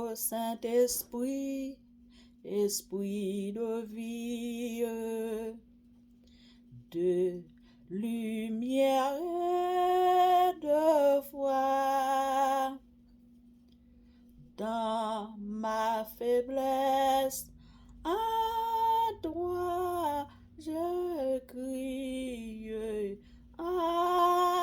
Ô Saint-Esprit, esprit de vie, de lumière et de foi, dans ma faiblesse, à toi je crie,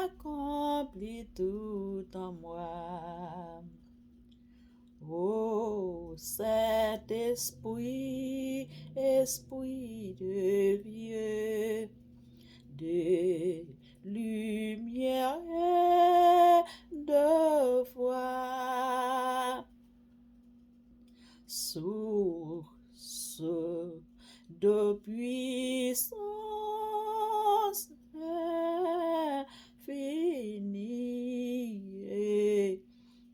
accomplis tout en moi. Ô Saint-Esprit, esprit de vie, de lumière et de foi, source de puissance infinie,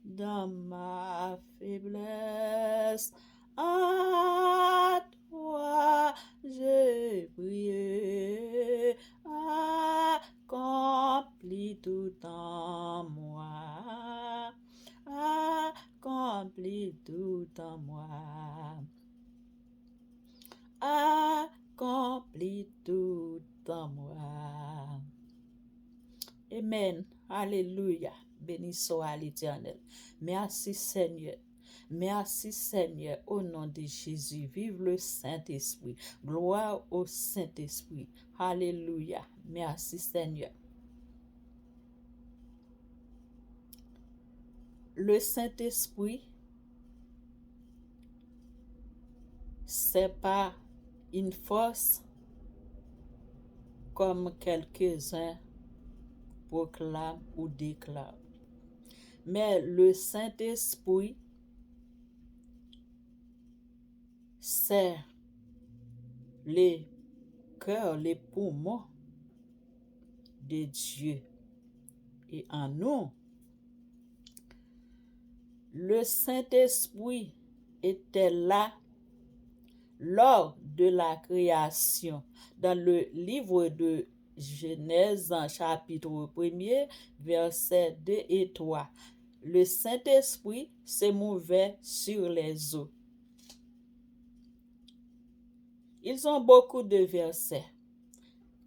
dans ma faiblesse, à toi j'ai prié, accomplis tout en moi, accomplis tout en moi, accomplis tout en moi. Amen. Alléluia. Béni soit l'Éternel. Merci Seigneur. Merci Seigneur. Au nom de Jésus. Vive le Saint-Esprit. Gloire au Saint-Esprit. Alléluia. Merci Seigneur. Le Saint-Esprit, c'est pas une force comme quelques-uns proclament ou déclarent. Mais le Saint-Esprit, c'est les cœurs, les poumons de Dieu. Et en nous, le Saint-Esprit était là lors de la création. Dans le livre de Genèse, en chapitre 1er, versets 2 et 3, le Saint-Esprit se mouvait sur les eaux. Ils ont beaucoup de versets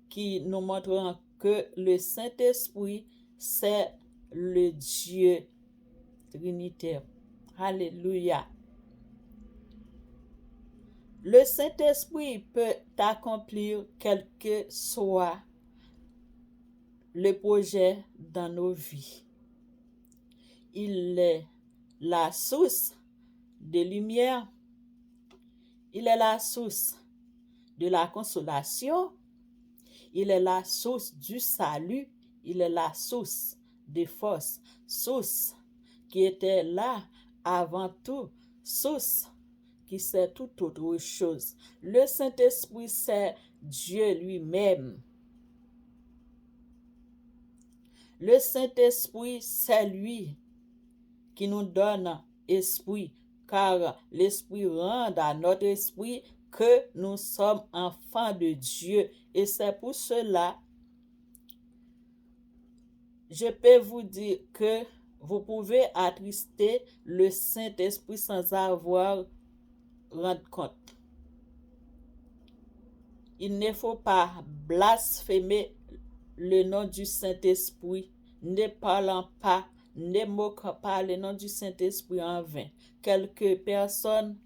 qui nous montrent que le Saint-Esprit, c'est le Dieu trinitaire. Alléluia. Le Saint-Esprit peut accomplir quel que soit le projet dans nos vies. Il est la source de lumière. Il est la source de la consolation. Il est la source du salut. Il est la source de force. Source qui était là avant tout. Source qui sait toute autre chose. Le Saint-Esprit, c'est Dieu lui-même. Le Saint-Esprit, c'est lui qui nous donne esprit, car l'Esprit rend à notre esprit que nous sommes enfants de Dieu. Et c'est pour cela, je peux vous dire que vous pouvez attrister le Saint-Esprit sans avoir rendre compte. Il ne faut pas blasphémer le nom du Saint-Esprit, ne parlant pas, ne moquant pas le nom du Saint-Esprit en vain. Quelques personnes,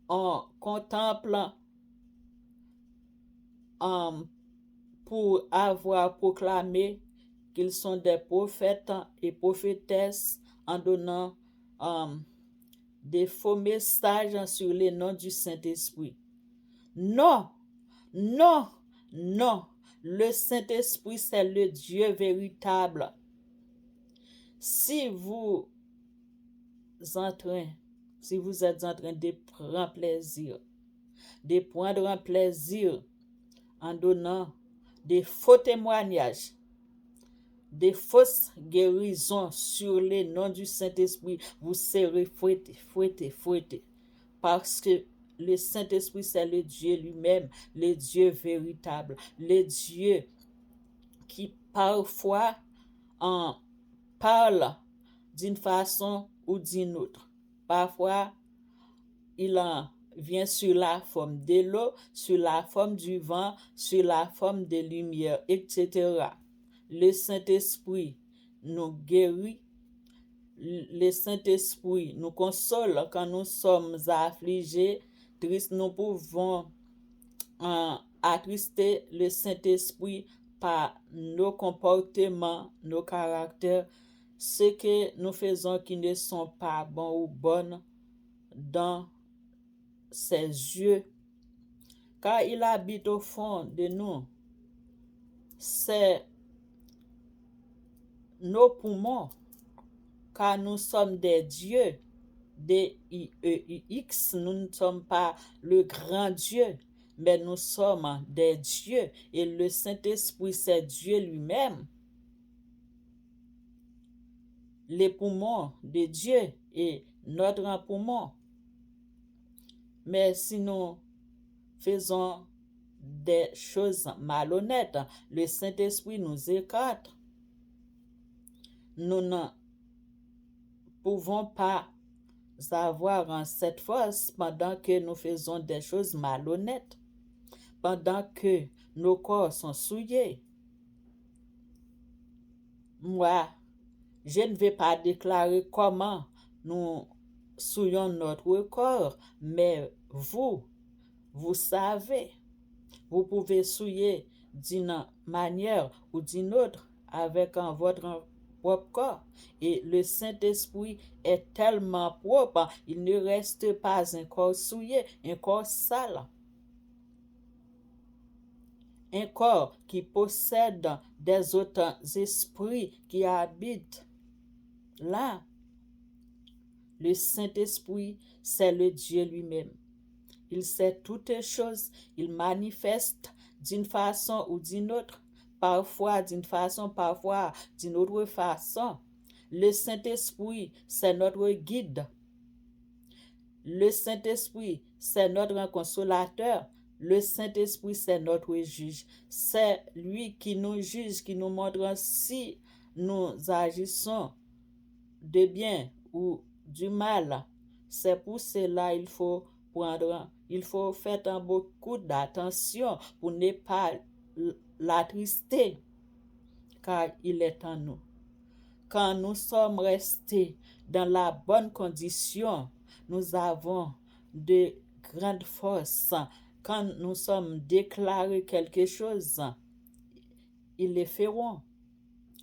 en contemplant pour avoir proclamé qu'ils sont des prophètes et prophétesses en donnant des faux messages sur le nom du Saint-Esprit. Non, non, non. Le Saint-Esprit, c'est le Dieu véritable. Si vous êtes en train de prendre plaisir en donnant des faux témoignages, des fausses guérisons sur le nom du Saint-Esprit, vous serez fouettés. Parce que le Saint-Esprit, c'est le Dieu lui-même, le Dieu véritable, le Dieu qui parfois parle d'une façon ou d'une autre. Parfois, il en vient sur la forme de l'eau, sur la forme du vent, sur la forme de lumière, etc. Le Saint-Esprit nous guérit. Le Saint-Esprit nous console quand nous sommes affligés, tristes. Nous pouvons attrister le Saint-Esprit par nos comportements, nos caractères, ce que nous faisons qui ne sont pas bons ou bonnes dans ses yeux. Car il habite au fond de nous. C'est nos poumons, car nous sommes des dieux, D-I-E-U-X, nous ne sommes pas le grand Dieu, mais nous sommes des dieux, et le Saint-Esprit, c'est Dieu lui-même. Les poumons de Dieu et notre poumon. Mais si nous faisons des choses malhonnêtes, le Saint-Esprit nous écarte. Nous ne pouvons pas avoir cette force pendant que nous faisons des choses malhonnêtes, pendant que nos corps sont souillés. Moi, je ne vais pas déclarer comment nous souillons notre corps, mais vous savez, vous pouvez souiller d'une manière ou d'une autre avec votre propre corps. Et le Saint-Esprit est tellement propre, il ne reste pas un corps souillé, un corps sale. Un corps qui possède des autres esprits qui habitent là. Le Saint-Esprit, c'est le Dieu lui-même. Il sait toutes choses, il manifeste d'une façon ou d'une autre, parfois d'une façon, parfois d'une autre façon. Le Saint-Esprit, c'est notre guide. Le Saint-Esprit, c'est notre consolateur. Le Saint-Esprit, c'est notre juge. C'est lui qui nous juge, qui nous montre si nous agissons de bien ou du mal. C'est pour cela qu'il faut faire beaucoup d'attention pour ne pas l'attrister, car il est en nous. Quand nous sommes restés dans la bonne condition, nous avons de grandes forces. Quand nous sommes déclarés quelque chose, ils le feront.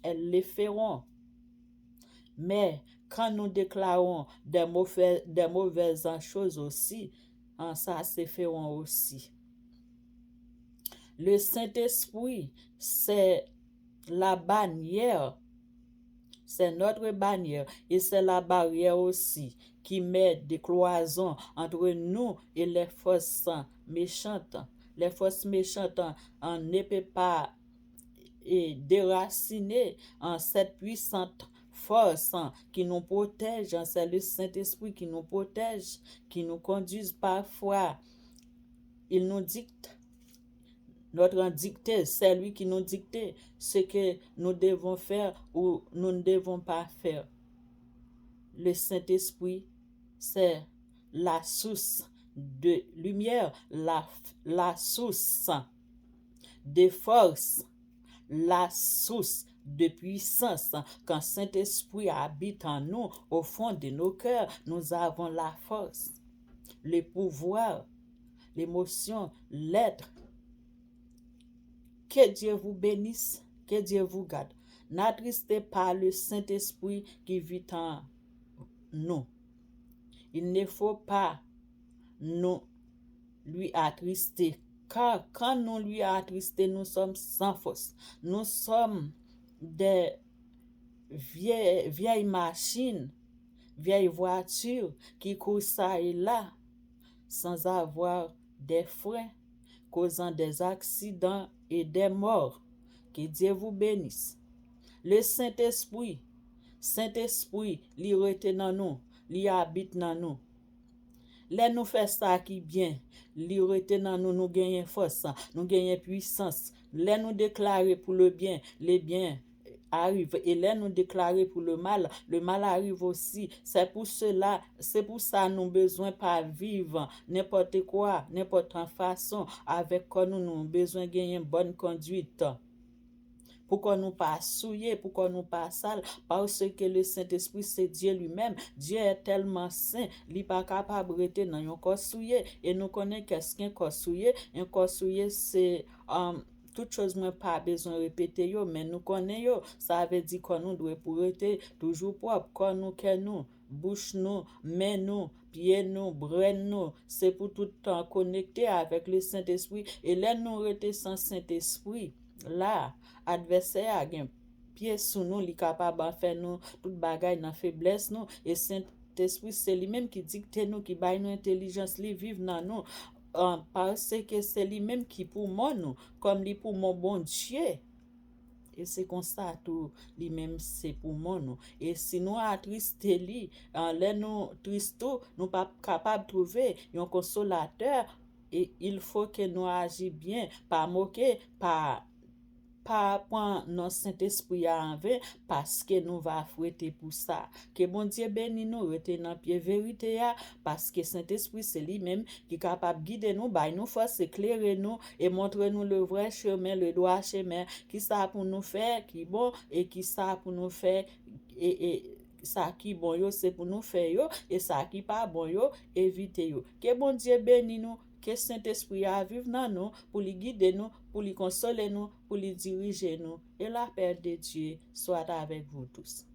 Elles le feront. Mais quand nous déclarons des mauvaises choses aussi, ça se feront aussi. Le Saint-Esprit, c'est la bannière. C'est notre bannière et c'est la barrière aussi qui met des cloisons entre nous et les forces méchantes. Les forces méchantes ne peuvent pas déraciner cette puissante force qui nous protège. C'est le Saint-Esprit qui nous protège, qui nous conduit parfois. Il nous dicte. Notre dicté, c'est lui qui nous dicte ce que nous devons faire ou nous ne devons pas faire. Le Saint-Esprit, c'est la source de lumière, la source de force, la source de puissance. Quand Saint-Esprit habite en nous, au fond de nos cœurs, nous avons la force, le pouvoir, l'émotion, l'être. Que Dieu vous bénisse, que Dieu vous garde. N'attristez pas le Saint-Esprit qui vit en nous. Il ne faut pas nous lui attrister, car quand nous lui attristons, nous sommes sans force. Nous sommes des vieilles machines, vieilles voitures qui courent ça et là sans avoir des freins, causant des accidents et des morts. Que Dieu vous bénisse. Le Saint-Esprit, il rete dans nous, il habite dans nous. Là nous faisons ça qui bien, il rete dans nous, nous gagnons force, nous gagnons puissance. Là nous déclarer pour le bien arrive. Et là, nous déclarer pour le mal arrive aussi. C'est pour ça nous besoin pas vivre n'importe quoi, n'importe quelle façon, avec quoi nous besoin gagner une bonne conduite. Pourquoi nous pas souillés, pourquoi nous pas sales, parce que le Saint-Esprit c'est Dieu lui-même. Dieu est tellement saint, il n'est pas capable de rester dans un corps souillé. Et nous connaissons qu'est-ce qu'un corps souillé. Un corps souillé c'est toute chose moi pas besoin de répéter yo, mais nous connaissons ça veut dire que nous doit pour être toujours propre, quand nous cœur nous, bouche nous, main nous, pieds nous, bras nous, c'est pour tout le temps connecter avec le Saint-Esprit. Et là nous rester sans Saint-Esprit, là adversaire a gen pied sous nous, li capable de faire nous toute bagaille dans faiblesse nous. Et Saint-Esprit c'est lui-même qui dicte nous, qui baille nous intelligence, li vive dans nous. Parce que c'est lui-même qui pour moi nous, comme lui pour mon bon Dieu. Et c'est comme ça tout lui-même c'est pour moi nous. Et si nous attristé lui, là nous tristo, nous pas capable de trouver un consolateur. Et il faut que nous agissions bien, pas moquer, pas prendre notre Saint-Esprit à envers, parce que nous va fouetter pour ça. Que bon Dieu bénisse nous, rete dans pied vérité, parce que Saint-Esprit c'est lui-même qui est capable de guider nous, bailler nous force, éclairer nous et montrer nous le vrai chemin, le droit chemin, qui ça pour nous faire, qui bon, et qui ça pour nous faire, et ça qui bon yo, c'est pour nous faire yo, et ça qui pas bon yo, éviter yo. Que bon Dieu bénisse nous, que Saint-Esprit a vivre dans nous, pour lui guider nous, pour lui consoler nous, pour lui diriger nous. Et la paix de Dieu soit avec vous tous.